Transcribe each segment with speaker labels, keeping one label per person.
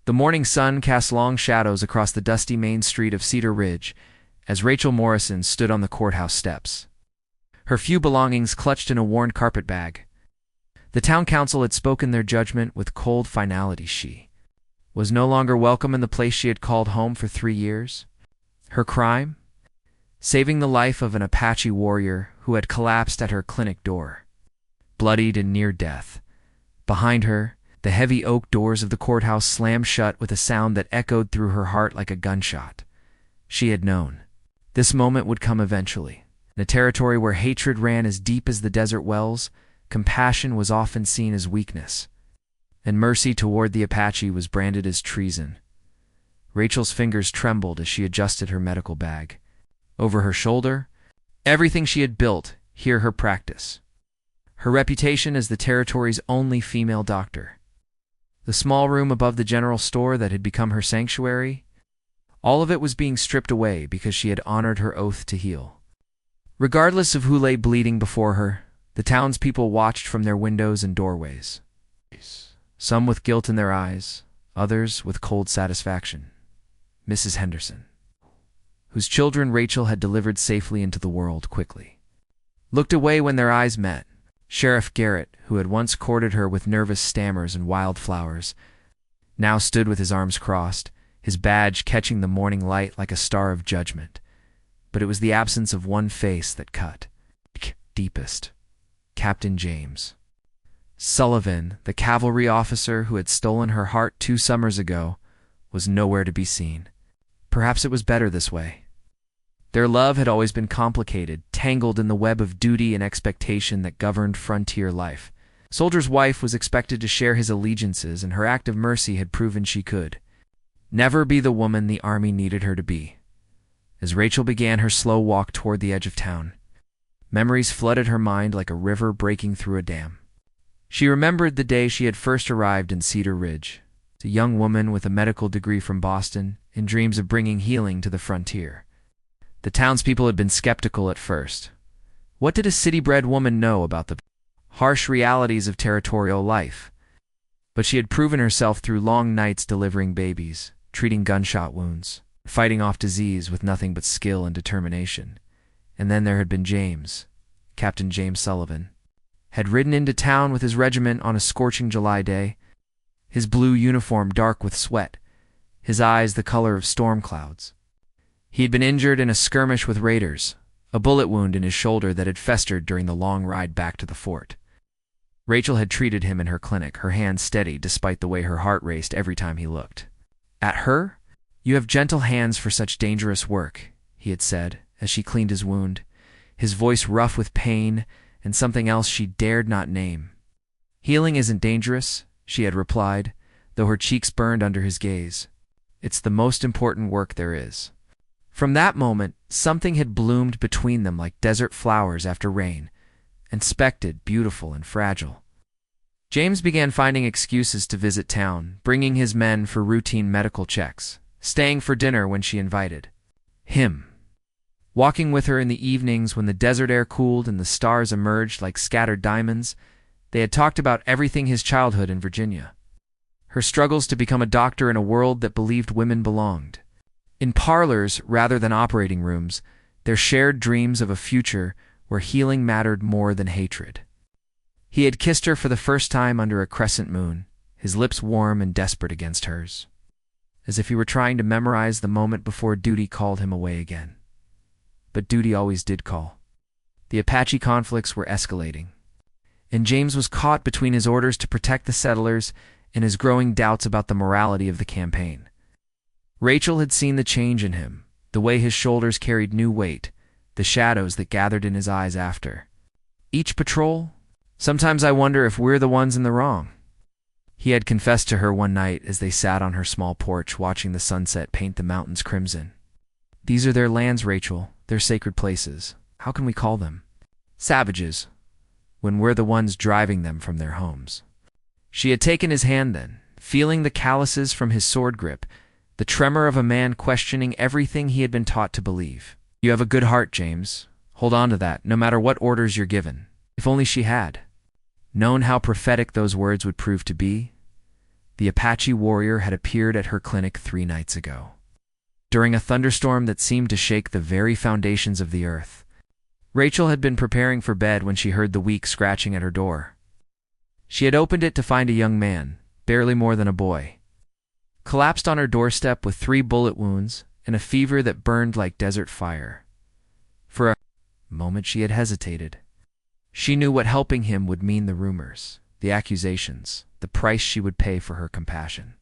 Speaker 1: The morning sun cast long shadows across the dusty main street of Cedar Ridge as Rachel Morrison stood on the courthouse steps. Her few belongings clutched in a worn carpet bag. The town council had spoken their judgment with cold finality. She was no longer welcome in the place she had called home for 3 years. Her crime? Saving the life of an Apache warrior who had collapsed at her clinic door, bloodied and near death. Behind her, the heavy oak doors of the courthouse slammed shut with a sound that echoed through her heart like a gunshot. She had known this moment would come eventually. In a territory where hatred ran as deep as the desert wells, compassion was often seen as weakness, and mercy toward the Apache was branded as treason. Rachel's fingers trembled as she adjusted her medical bag. Over her shoulder, everything she had built, here her practice. Her reputation as the territory's only female doctor. The small room above the general store that had become her sanctuary, all of it was being stripped away because she had honored her oath to heal. Regardless of who lay bleeding before her, the townspeople watched from their windows and doorways. Some with guilt in their eyes, others with cold satisfaction. Mrs. Henderson, whose children Rachel had delivered safely into the world quickly, looked away when their eyes met. Sheriff Garrett, who had once courted her with nervous stammers and wildflowers, now stood with his arms crossed, his badge catching the morning light like a star of judgment. But it was the absence of one face that cut deepest. Captain James Sullivan, the cavalry officer who had stolen her heart 2 summers ago, was nowhere to be seen. Perhaps it was better this way. Their love had always been complicated, tangled in the web of duty and expectation that governed frontier life. Soldier's wife was expected to share his allegiances, and her act of mercy had proven she could never be the woman the army needed her to be. As Rachel began her slow walk toward the edge of town, memories flooded her mind like a river breaking through a dam. She remembered the day she had first arrived in Cedar Ridge, a young woman with a medical degree from Boston, in dreams of bringing healing to the frontier. The townspeople had been skeptical at first. What did a city-bred woman know about the harsh realities of territorial life? But she had proven herself through long nights delivering babies, treating gunshot wounds, fighting off disease with nothing but skill and determination. And then there had been James. Captain James Sullivan had ridden into town with his regiment on a scorching July day, his blue uniform dark with sweat, his eyes the color of storm clouds. He had been injured in a skirmish with raiders, a bullet wound in his shoulder that had festered during the long ride back to the fort. Rachel had treated him in her clinic, her hand steady despite the way her heart raced every time he looked at her. "You have gentle hands for such dangerous work," he had said as she cleaned his wound, his voice rough with pain and something else she dared not name. "Healing isn't dangerous," she had replied, though her cheeks burned under his gaze. "It's the most important work there is." From that moment, something had bloomed between them like desert flowers after rain, inspected, beautiful, and fragile. James began finding excuses to visit town, bringing his men for routine medical checks, staying for dinner when she invited him, walking with her in the evenings when the desert air cooled and the stars emerged like scattered diamonds. They had talked about everything: his childhood in Virginia, her struggles to become a doctor in a world that believed women belonged in parlors rather than operating rooms, their shared dreams of a future where healing mattered more than hatred. He had kissed her for the first time under a crescent moon, his lips warm and desperate against hers, as if he were trying to memorize the moment before duty called him away again. But duty always did call. The Apache conflicts were escalating, and James was caught between his orders to protect the settlers and his growing doubts about the morality of the campaign. Rachel had seen the change in him, the way his shoulders carried new weight, the shadows that gathered in his eyes after each patrol. "Sometimes I wonder if we're the ones in the wrong," he had confessed to her one night as they sat on her small porch watching the sunset paint the mountains crimson. "These are their lands, Rachel, their sacred places. How can we call them savages when we're the ones driving them from their homes?" She had taken his hand then, feeling the calluses from his sword grip, the tremor of a man questioning everything he had been taught to believe. "You have a good heart, James. Hold on to that, no matter what orders you're given." If only she had known how prophetic those words would prove to be. The Apache warrior had appeared at her clinic 3 nights ago. During a thunderstorm that seemed to shake the very foundations of the earth, Rachel had been preparing for bed when she heard the weak scratching at her door. She had opened it to find a young man, barely more than a boy, collapsed on her doorstep with 3 bullet wounds and a fever that burned like desert fire. For a moment she had hesitated. She knew what helping him would mean: the rumors, the accusations, the price she would pay for her compassion.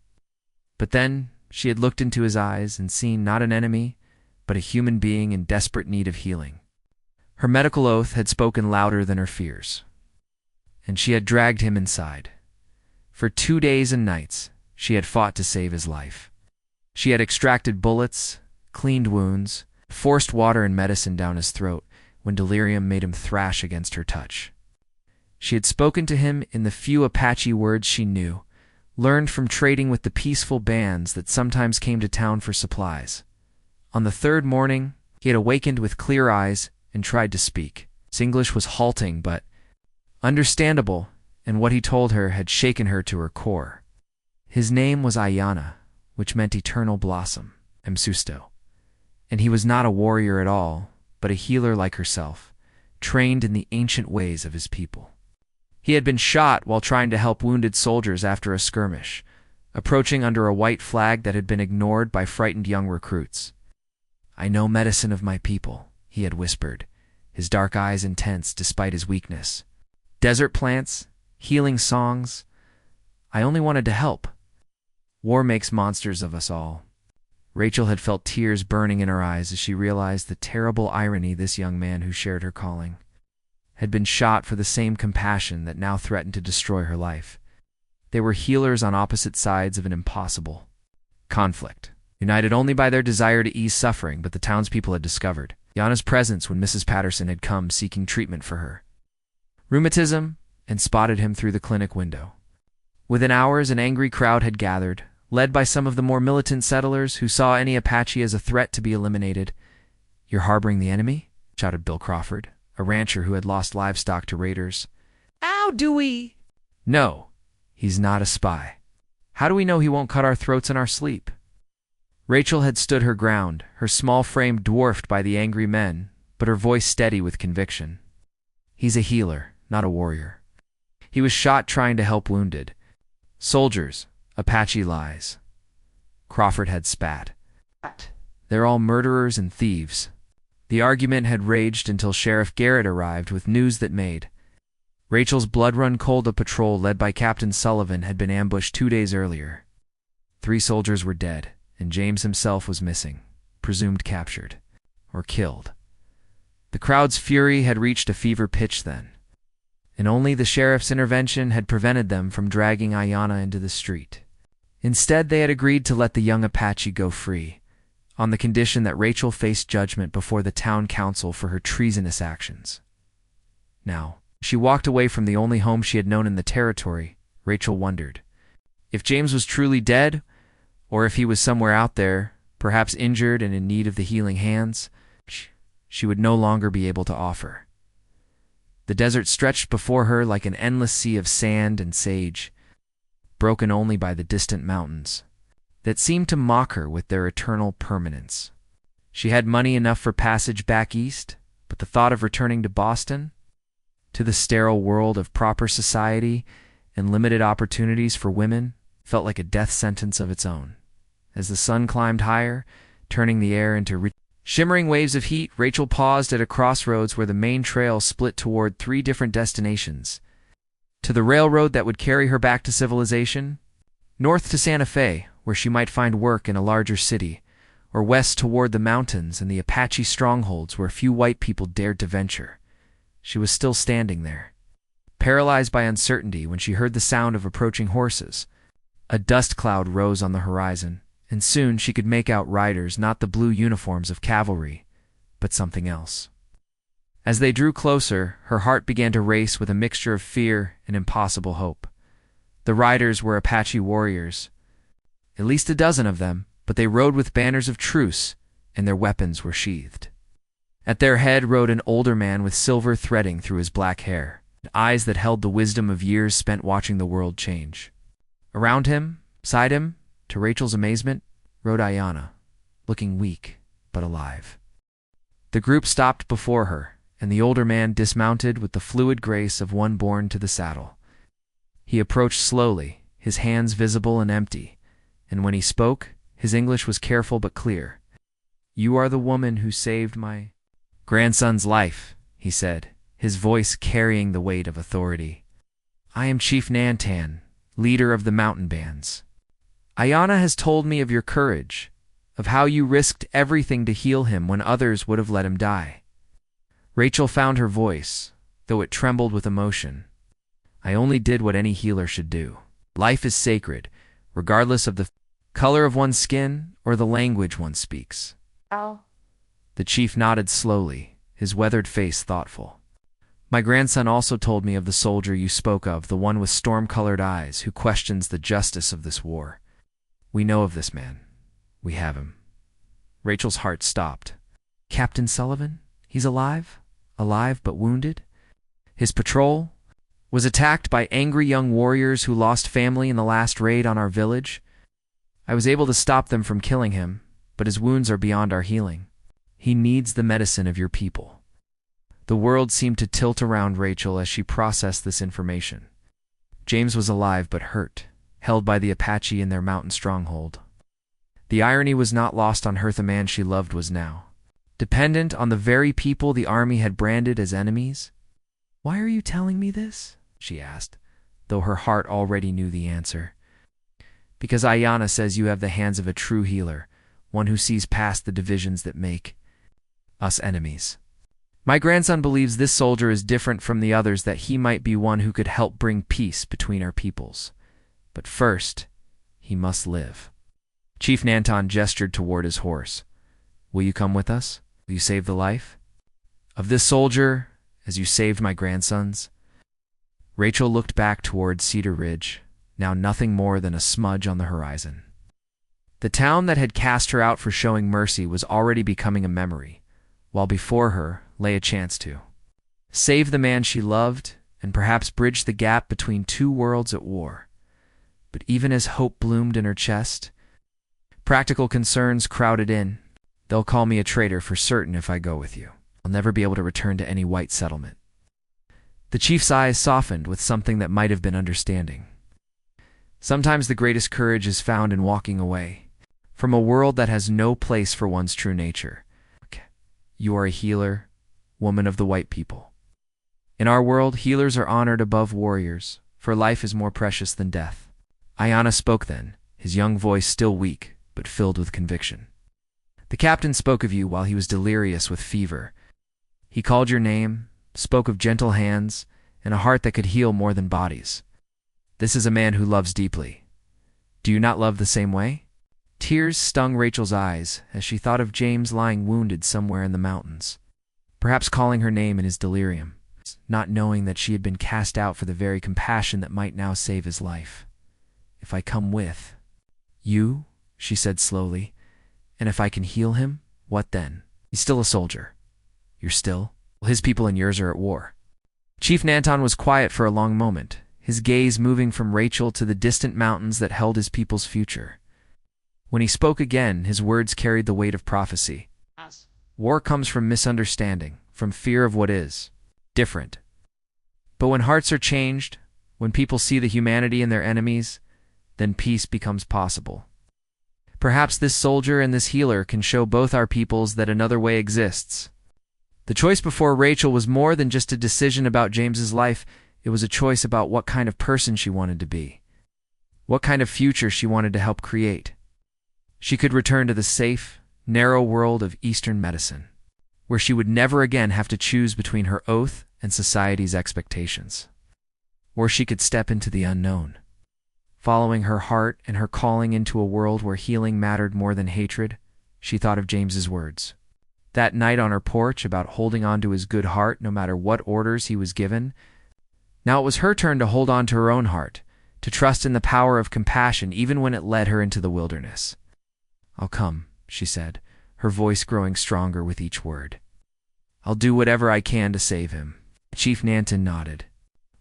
Speaker 1: But then she had looked into his eyes and seen not an enemy, but a human being in desperate need of healing. Her medical oath had spoken louder than her fears, and she had dragged him inside. For 2 days and nights, she had fought to save his life. She had extracted bullets, cleaned wounds, forced water and medicine down his throat when delirium made him thrash against her touch. She had spoken to him in the few Apache words she knew, learned from trading with the peaceful bands that sometimes came to town for supplies. On the 3rd morning, he had awakened with clear eyes and tried to speak. His English was halting but understandable, and what he told her had shaken her to her core. His name was Ayana, which meant eternal blossom, Msusto. And he was not a warrior at all, but a healer like herself, trained in the ancient ways of his people. He had been shot while trying to help wounded soldiers after a skirmish, approaching under a white flag that had been ignored by frightened young recruits. "I know medicine of my people," he had whispered, his dark eyes intense despite his weakness. "Desert plants, healing songs. I only wanted to help. War makes monsters of us all." Rachel had felt tears burning in her eyes as she realized the terrible irony. This young man who shared her calling had been shot for the same compassion that now threatened to destroy her life. They were healers on opposite sides of an impossible conflict, united only by their desire to ease suffering. But the townspeople had discovered Yana's presence when Mrs. Patterson had come seeking treatment for her rheumatism and spotted him through the clinic window. Within hours, an angry crowd had gathered, led by some of the more militant settlers who saw any Apache as a threat to be eliminated. "You're harboring the enemy?" shouted Bill Crawford, a rancher who had lost livestock to raiders. "How do we?" "No, he's not a spy. How do we know he won't cut our throats in our sleep?" Rachel had stood her ground, her small frame dwarfed by the angry men, but her voice steady with conviction. "He's a healer, not a warrior. He was shot trying to help wounded soldiers. Apache lies." Crawford had spat. "They're all murderers and thieves." The argument had raged until Sheriff Garrett arrived with news that made Rachel's blood run cold. A patrol led by Captain Sullivan had been ambushed 2 days earlier. 3 soldiers were dead, and James himself was missing, presumed captured or killed. The crowd's fury had reached a fever pitch then, and only the sheriff's intervention had prevented them from dragging Ayana into the street. Instead, they had agreed to let the young Apache go free, on the condition that Rachel faced judgment before the town council for her treasonous actions. Now, she walked away from the only home she had known in the territory. Rachel wondered if James was truly dead, or if he was somewhere out there, perhaps injured and in need of the healing hands she would no longer be able to offer. The desert stretched before her like an endless sea of sand and sage, broken only by the distant mountains that seemed to mock her with their eternal permanence. She had money enough for passage back east, but the thought of returning to Boston, to the sterile world of proper society and limited opportunities for women, felt like a death sentence of its own. As the sun climbed higher, turning the air into shimmering waves of heat, Rachel paused at a crossroads where the main trail split toward 3 different destinations: to the railroad that would carry her back to civilization, north to Santa Fe, where she might find work in a larger city, or west toward the mountains and the Apache strongholds where few white people dared to venture. She was still standing there, paralyzed by uncertainty, when she heard the sound of approaching horses. A dust cloud rose on the horizon, and soon she could make out riders, not the blue uniforms of cavalry, but something else. As they drew closer, her heart began to race with a mixture of fear and impossible hope. The riders were Apache warriors, at least a dozen of them, but they rode with banners of truce, and their weapons were sheathed. At their head rode an older man with silver threading through his black hair, and eyes that held the wisdom of years spent watching the world change. Around him, Beside him, to Rachel's amazement, rode Ayanna, looking weak but alive. The group stopped before her, and the older man dismounted with the fluid grace of one born to the saddle. He approached slowly, his hands visible and empty, and when he spoke, his English was careful but clear. "You are the woman who saved my grandson's life," he said, his voice carrying the weight of authority. "I am Chief Nantan, leader of the mountain bands. Ayanna has told me of your courage, of how you risked everything to heal him when others would have let him die." Rachel found her voice, though it trembled with emotion. "I only did what any healer should do. Life is sacred, regardless of the color of one's skin or the language one speaks."
Speaker 2: Oh.
Speaker 1: The chief nodded slowly, his weathered face thoughtful. "My grandson also told me of the soldier you spoke of, the one with storm-colored eyes who questions the justice of this war. We know of this man. We have him." Rachel's heart stopped. "Captain Sullivan? He's alive? Alive but wounded? His patrol was attacked by angry young warriors who lost family in the last raid on our village. I was able to stop them from killing him, but his wounds are beyond our healing. He needs the medicine of your people." The world seemed to tilt around Rachel as she processed this information. James was alive but hurt, held by the Apache in their mountain stronghold. The irony was not lost on her. The man she loved was now dependent on the very people the army had branded as enemies. "Why are you telling me this?" she asked, though her heart already knew the answer. "Because Ayanna says you have the hands of a true healer, one who sees past the divisions that make us enemies. My grandson believes this soldier is different from the others, that he might be one who could help bring peace between our peoples. But first, he must live." Chief Nantan gestured toward his horse. "Will you come with us? Will you save the life of this soldier as you saved my grandson's?" Rachel looked back toward Cedar Ridge, now nothing more than a smudge on the horizon. The town that had cast her out for showing mercy was already becoming a memory, while before her lay a chance to save the man she loved and perhaps bridge the gap between two worlds at war. But even as hope bloomed in her chest, practical concerns crowded in. "They'll call me a traitor for certain if I go with you. I'll never be able to return to any white settlement." The chief's eyes softened with something that might have been understanding. Sometimes the greatest courage is found in walking away from a world that has no place for one's true nature. "You are a healer, woman of the white people. In our world, healers are honored above warriors, for life is more precious than death." Ayanna spoke then, his young voice still weak, but filled with conviction. "The captain spoke of you while he was delirious with fever. He called your name, spoke of gentle hands, and a heart that could heal more than bodies. This is a man who loves deeply. Do you not love the same way?" Tears stung Rachel's eyes as she thought of James lying wounded somewhere in the mountains, perhaps calling her name in his delirium, not knowing that she had been cast out for the very compassion that might now save his life. "If I come with you," she said slowly, "and if I can heal him, what then? He's still a soldier. You're still? Well, his people and yours are at war." Chief Nantan was quiet for a long moment, his gaze moving from Rachel to the distant mountains that held his people's future. When he spoke again, his words carried the weight of prophecy. "War comes from misunderstanding, from fear of what is different. But when hearts are changed, when people see the humanity in their enemies, then peace becomes possible. Perhaps this soldier and this healer can show both our peoples that another way exists." The choice before Rachel was more than just a decision about James's life. It was a choice about what kind of person she wanted to be, what kind of future she wanted to help create. She could return to the safe, narrow world of Eastern medicine, where she would never again have to choose between her oath and society's expectations. Or she could step into the unknown, following her heart and her calling into a world where healing mattered more than hatred. She thought of James's words that night on her porch about holding on to his good heart no matter what orders he was given. Now it was her turn to hold on to her own heart, to trust in the power of compassion even when it led her into the wilderness. "I'll come," she said, her voice growing stronger with each word. "I'll do whatever I can to save him." Chief Nantan nodded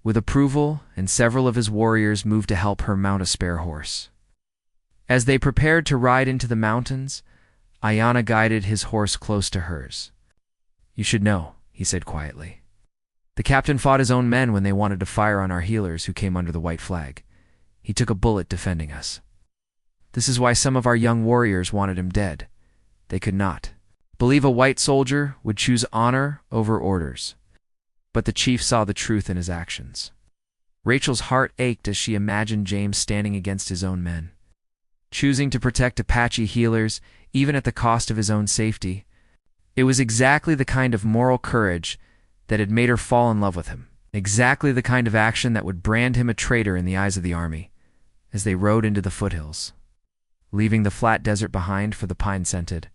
Speaker 1: with approval, and several of his warriors moved to help her mount a spare horse. As they prepared to ride into the mountains, Ayanna guided his horse close to hers. "You should know," he said quietly. "The captain fought his own men when they wanted to fire on our healers who came under the white flag. He took a bullet defending us. This is why some of our young warriors wanted him dead. They could not believe a white soldier would choose honor over orders." But the chief saw the truth in his actions. Rachel's heart ached as she imagined James standing against his own men, choosing to protect Apache healers even at the cost of his own safety. It was exactly the kind of moral courage that had made her fall in love with him, exactly the kind of action that would brand him a traitor in the eyes of the army. As they rode into the foothills, leaving the flat desert behind for the pine-scented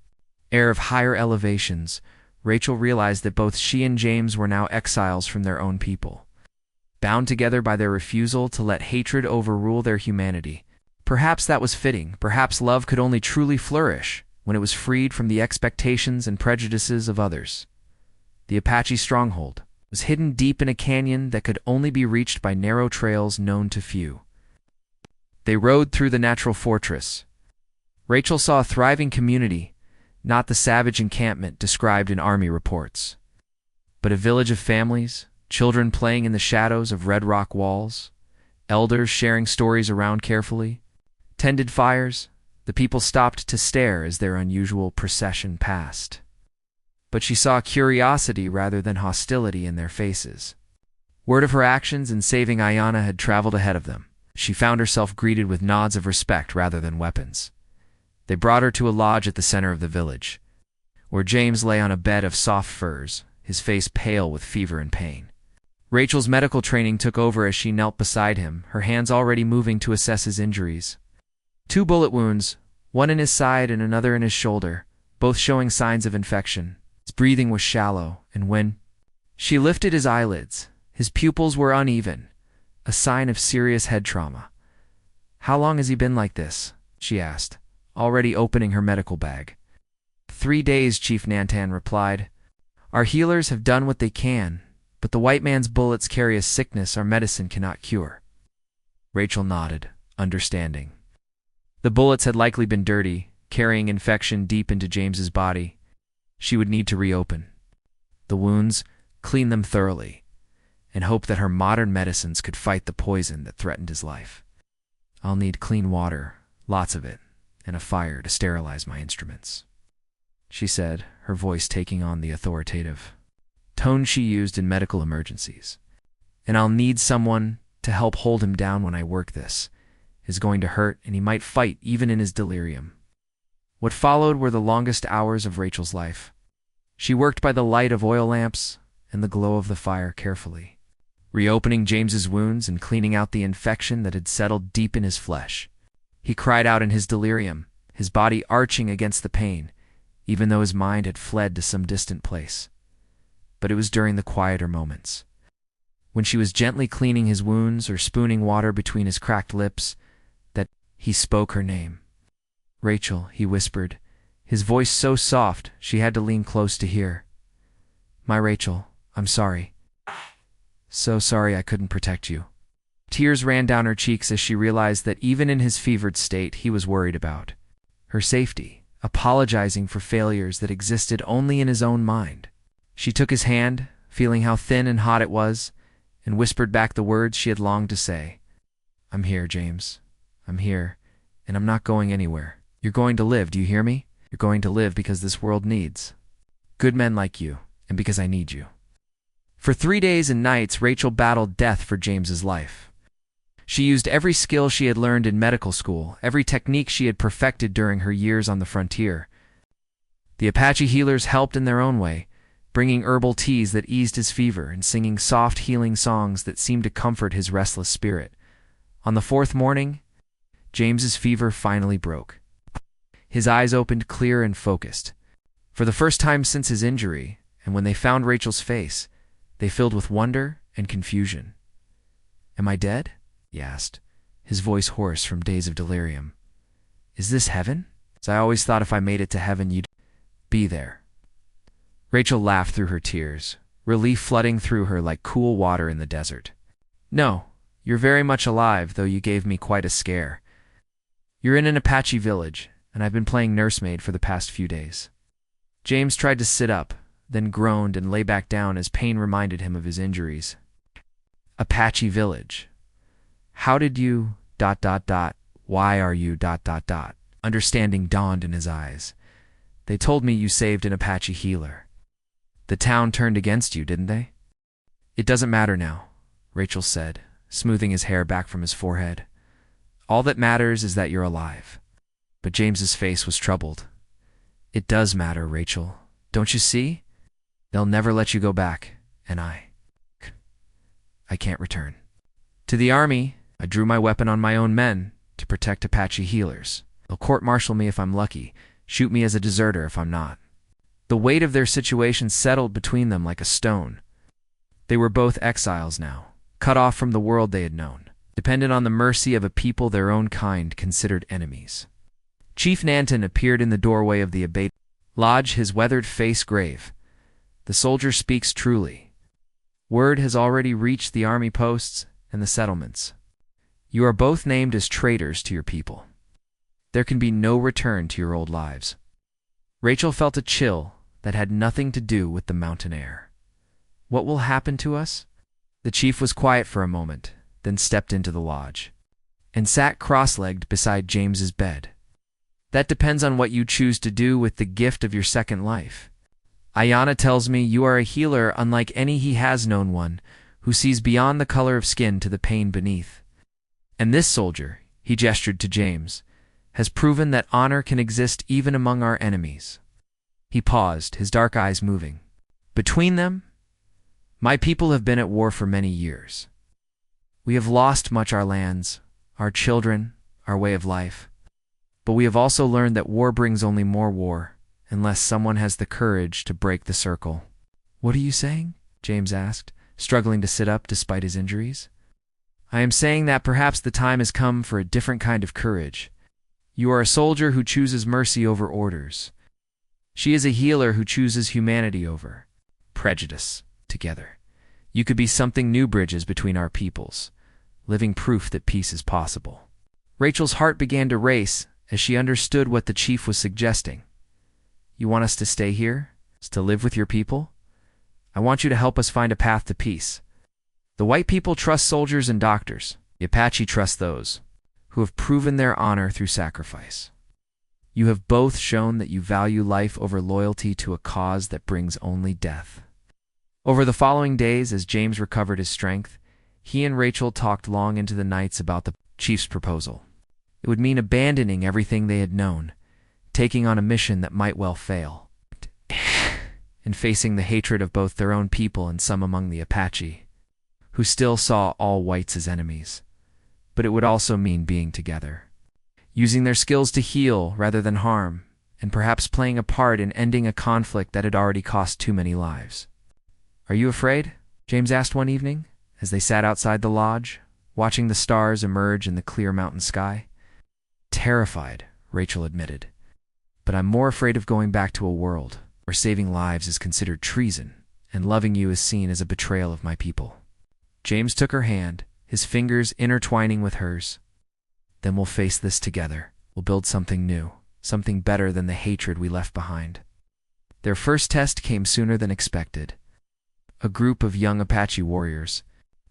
Speaker 1: air of higher elevations, Rachel realized that both she and James were now exiles from their own people, bound together by their refusal to let hatred overrule their humanity. Perhaps that was fitting. Perhaps love could only truly flourish when it was freed from the expectations and prejudices of others. The Apache stronghold was hidden deep in a canyon that could only be reached by narrow trails known to few. They rode through the natural fortress. Rachel saw a thriving community, not the savage encampment described in army reports, but a village of families, children playing in the shadows of red rock walls, elders sharing stories around carefully, tended fires. The people stopped to stare as their unusual procession passed. But she saw curiosity rather than hostility in their faces. Word of her actions in saving Ayanna had traveled ahead of them. She found herself greeted with nods of respect rather than weapons. They brought her to a lodge at the center of the village, where James lay on a bed of soft furs, his face pale with fever and pain. Rachel's medical training took over as she knelt beside him, her hands already moving to assess his injuries. 2 bullet wounds, one in his side and another in his shoulder, both showing signs of infection. His breathing was shallow, and when she lifted his eyelids, his pupils were uneven, a sign of serious head trauma. "How long has he been like this?" she asked, already opening her medical bag. 3 days, Chief Nantan replied. "Our healers have done what they can, but the white man's bullets carry a sickness our medicine cannot cure." Rachel nodded, understanding. The bullets had likely been dirty, carrying infection deep into James's body. She would need to reopen the wounds, clean them thoroughly, and hope that her modern medicines could fight the poison that threatened his life. "I'll need clean water, lots of it, and a fire to sterilize my instruments," she said, her voice taking on the authoritative tone she used in medical emergencies. "And I'll need someone to help hold him down when I work this. Is going to hurt, and he might fight even in his delirium." What followed were the longest hours of Rachel's life. She worked by the light of oil lamps and the glow of the fire carefully, reopening James's wounds and cleaning out the infection that had settled deep in his flesh. He cried out in his delirium, his body arching against the pain, even though his mind had fled to some distant place. But it was during the quieter moments, when she was gently cleaning his wounds or spooning water between his cracked lips, that he spoke her name. "Rachel," he whispered, his voice so soft she had to lean close to hear. "My Rachel, I'm sorry. So sorry I couldn't protect you." Tears ran down her cheeks as she realized that even in his fevered state he was worried about her safety, apologizing for failures that existed only in his own mind. She took his hand, feeling how thin and hot it was, and whispered back the words she had longed to say. "I'm here, James. I'm here, and I'm not going anywhere. You're going to live, do you hear me? You're going to live because this world needs good men like you, and because I need you." For 3 days and nights, Rachel battled death for James's life. She used every skill she had learned in medical school, every technique she had perfected during her years on the frontier. The Apache healers helped in their own way, bringing herbal teas that eased his fever and singing soft healing songs that seemed to comfort his restless spirit. On the 4th morning, James's fever finally broke. His eyes opened clear and focused. For the first time since his injury, and when they found Rachel's face, they filled with wonder and confusion. "Am I dead?" he asked, his voice hoarse from days of delirium. "Is this heaven? I always thought if I made it to heaven you'd be there." Rachel laughed through her tears, relief flooding through her like cool water in the desert. "No, you're very much alive, though you gave me quite a scare." You're in an Apache village, and I've been playing nursemaid for the past few days. James tried to sit up, then groaned and lay back down as pain reminded him of his injuries. Apache village. How did you... Why are you... Understanding dawned in his eyes. They told me you saved an Apache healer. The town turned against you, didn't they? It doesn't matter now, Rachel said, smoothing his hair back from his forehead. All that matters is that you're alive. But James's face was troubled. It does matter, Rachel. Don't you see? They'll never let you go back, and I can't return. To the army, I drew my weapon on my own men to protect Apache healers. They'll court-martial me if I'm lucky, shoot me as a deserter if I'm not. The weight of their situation settled between them like a stone. They were both exiles now, cut off from the world they had known, dependent on the mercy of a people their own kind considered enemies. Chief Nanton appeared in the doorway of the abbey lodge, his weathered face grave. The soldier speaks truly. Word has already reached the army posts and the settlements. You are both named as traitors to your people. There can be no return to your old lives. Rachel felt a chill that had nothing to do with the mountain air. What will happen to us? The chief was quiet for a moment, then stepped into the lodge, and sat cross-legged beside James's bed. That depends on what you choose to do with the gift of your second life. Ayana tells me you are a healer unlike any he has known, one who sees beyond the color of skin to the pain beneath. And this soldier, he gestured to James, has proven that honor can exist even among our enemies. He paused, his dark eyes moving. Between them, my people have been at war for many years. We have lost much our lands, our children, our way of life. But we have also learned that war brings only more war, unless someone has the courage to break the circle. What are you saying? James asked, struggling to sit up despite his injuries. I am saying that perhaps the time has come for a different kind of courage. You are a soldier who chooses mercy over orders. She is a healer who chooses humanity over prejudice. Together, you could be something new, bridges between our peoples, living proof that peace is possible. Rachel's heart began to race as she understood what the chief was suggesting. You want us to stay here? To live with your people? I want you to help us find a path to peace. The white people trust soldiers and doctors. The Apache trust those who have proven their honor through sacrifice. You have both shown that you value life over loyalty to a cause that brings only death. Over the following days, as James recovered his strength, he and Rachel talked long into the nights about the chief's proposal. It would mean abandoning everything they had known, taking on a mission that might well fail, and facing the hatred of both their own people and some among the Apache, who still saw all whites as enemies. But it would also mean being together, using their skills to heal rather than harm, and perhaps playing a part in ending a conflict that had already cost too many lives. Are you afraid? James asked one evening, as they sat outside the lodge, watching the stars emerge in the clear mountain sky. Terrified, Rachel admitted. But I'm more afraid of going back to a world where saving lives is considered treason, and loving you is seen as a betrayal of my people. James took her hand, his fingers intertwining with hers. Then we'll face this together. We'll build something new, something better than the hatred we left behind. Their first test came sooner than expected. A group of young Apache warriors,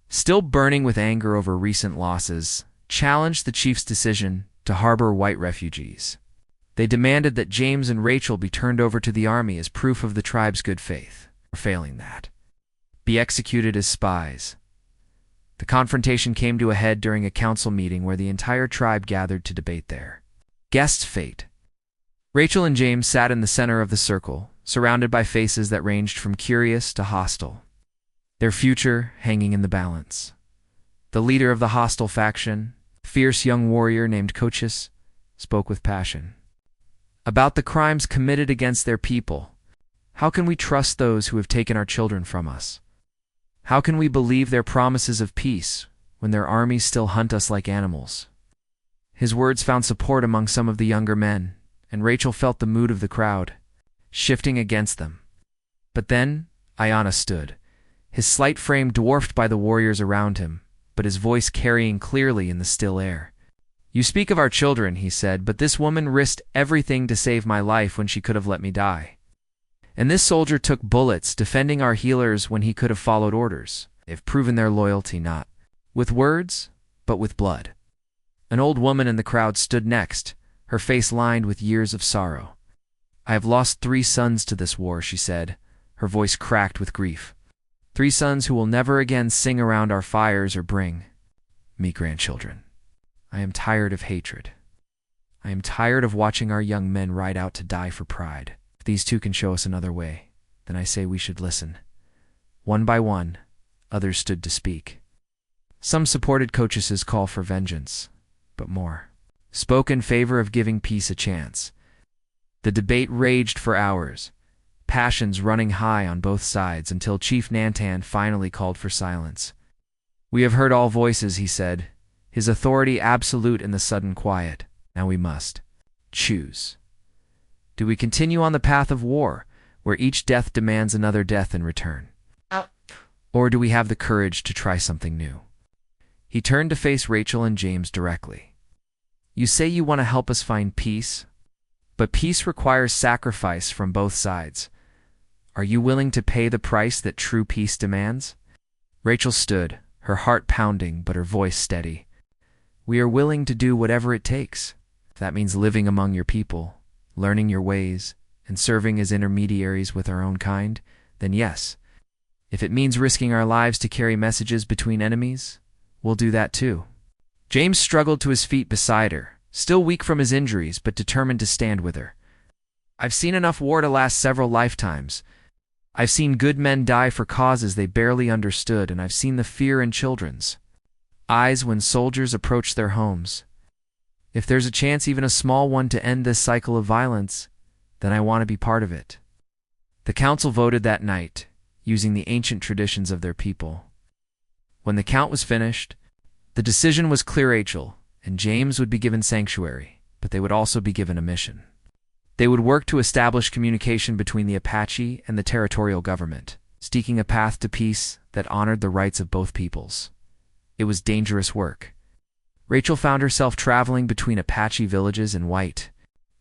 Speaker 1: still burning with anger over recent losses, challenged the chief's decision to harbor white refugees. They demanded that James and Rachel be turned over to the army as proof of the tribe's good faith, or failing that, be executed as spies. The confrontation came to a head during a council meeting where the entire tribe gathered to debate their guest's fate. Rachel and James sat in the center of the circle, surrounded by faces that ranged from curious to hostile, their future hanging in the balance. The leader of the hostile faction, a fierce young warrior named Cochis, spoke with passion about the crimes committed against their people. How can we trust those who have taken our children from us? How can we believe their promises of peace when their armies still hunt us like animals? His words found support among some of the younger men, and Rachel felt the mood of the crowd shifting against them. But then Ayana stood, his slight frame dwarfed by the warriors around him, but his voice carrying clearly in the still air. You speak of our children, he said, but this woman risked everything to save my life when she could have let me die. And this soldier took bullets defending our healers when he could have followed orders. They've proven their loyalty not with words, but with blood. An old woman in the crowd stood next, her face lined with years of sorrow. I have lost 3 sons to this war, she said, her voice cracked with grief. 3 sons who will never again sing around our fires or bring me grandchildren. I am tired of hatred. I am tired of watching our young men ride out to die for pride. If these 2 can show us another way, then I say we should listen. One by one, others stood to speak. Some supported Cochus's call for vengeance, but more spoke in favor of giving peace a chance. The debate raged for hours, passions running high on both sides until Chief Nantan finally called for silence. We have heard all voices, he said, his authority absolute in the sudden quiet. Now we must choose. Do we continue on the path of war, where each death demands another death in return? Or do we have the courage to try something new? He turned to face Rachel and James directly. You say you want to help us find peace, but peace requires sacrifice from both sides. Are you willing to pay the price that true peace demands? Rachel stood, her heart pounding but her voice steady. We are willing to do whatever it takes. If that means living among your people, learning your ways, and serving as intermediaries with our own kind, then yes. If it means risking our lives to carry messages between enemies, we'll do that too. James struggled to his feet beside her, still weak from his injuries but determined to stand with her. I've seen enough war to last several lifetimes. I've seen good men die for causes they barely understood, and I've seen the fear in children's eyes when soldiers approach their homes. If there's a chance, even a small one, to end this cycle of violence, then I want to be part of it. The council voted that night, using the ancient traditions of their people. When the count was finished, the decision was clear. Rachel and James would be given sanctuary, but they would also be given a mission. They would work to establish communication between the Apache and the territorial government, seeking a path to peace that honored the rights of both peoples. It was dangerous work. Rachel found herself traveling between Apache villages and white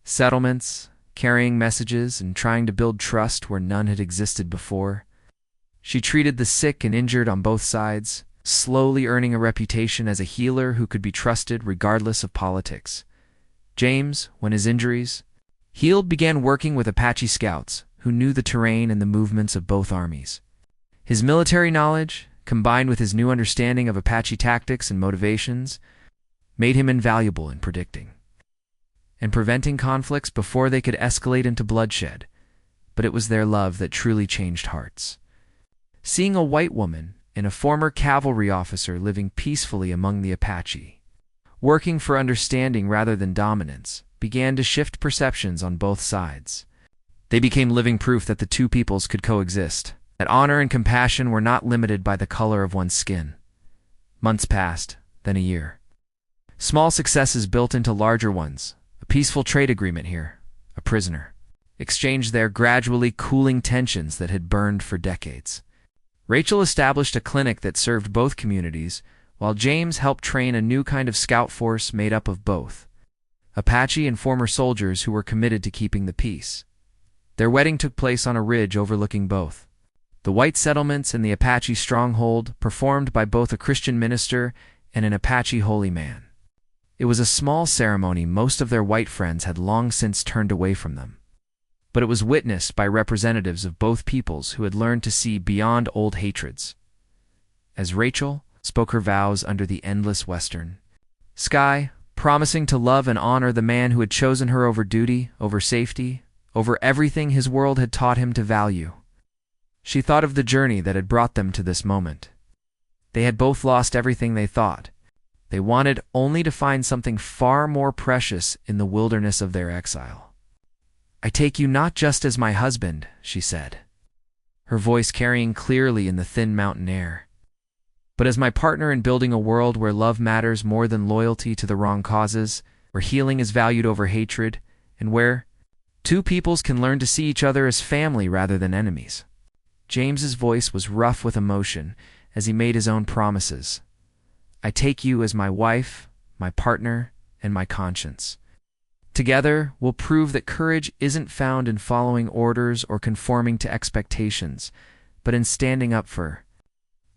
Speaker 1: settlements, carrying messages and trying to build trust where none had existed before. She treated the sick and injured on both sides, slowly earning a reputation as a healer who could be trusted regardless of politics. James, when his injuries healed, began working with Apache scouts who knew the terrain and the movements of both armies. His military knowledge, combined with his new understanding of Apache tactics and motivations, made him invaluable in predicting and preventing conflicts before they could escalate into bloodshed. But it was their love that truly changed hearts. Seeing a white woman and a former cavalry officer living peacefully among the Apache, working for understanding rather than dominance, began to shift perceptions on both sides. They became living proof that the 2 peoples could coexist, that honor and compassion were not limited by the color of one's skin. Months passed, then a year. Small successes built into larger ones. A peaceful trade agreement here, a prisoner exchanged there, gradually cooling tensions that had burned for decades. Rachel established a clinic that served both communities, while James helped train a new kind of scout force made up of both Apache and former soldiers who were committed to keeping the peace. Their wedding took place on a ridge overlooking both the white settlements and the Apache stronghold, performed by both a Christian minister and an Apache holy man. It was a small ceremony most of their white friends had long since turned away from them, but it was witnessed by representatives of both peoples who had learned to see beyond old hatreds. As Rachel spoke her vows under the endless western sky, promising to love and honor the man who had chosen her over duty, over safety, over everything his world had taught him to value, she thought of the journey that had brought them to this moment. They had both lost everything they thought. They wanted only to find something far more precious in the wilderness of their exile. I take you not just as my husband, she said, her voice carrying clearly in the thin mountain air, but as my partner in building a world where love matters more than loyalty to the wrong causes, where healing is valued over hatred, and where 2 peoples can learn to see each other as family rather than enemies. James's voice was rough with emotion as he made his own promises. I take you as my wife, my partner, and my conscience. Together, we'll prove that courage isn't found in following orders or conforming to expectations, but in standing up for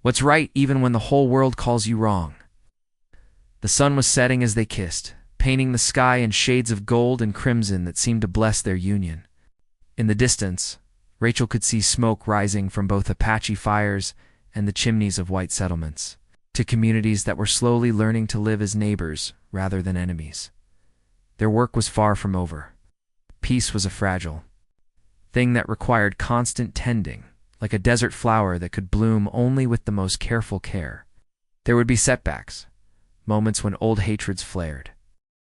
Speaker 1: what's right even when the whole world calls you wrong. The sun was setting as they kissed, painting the sky in shades of gold and crimson that seemed to bless their union. In the distance, Rachel could see smoke rising from both Apache fires and the chimneys of white settlements, to communities that were slowly learning to live as neighbors rather than enemies. Their work was far from over. Peace was a fragile thing that required constant tending, like a desert flower that could bloom only with the most careful care. There would be setbacks, moments when old hatreds flared,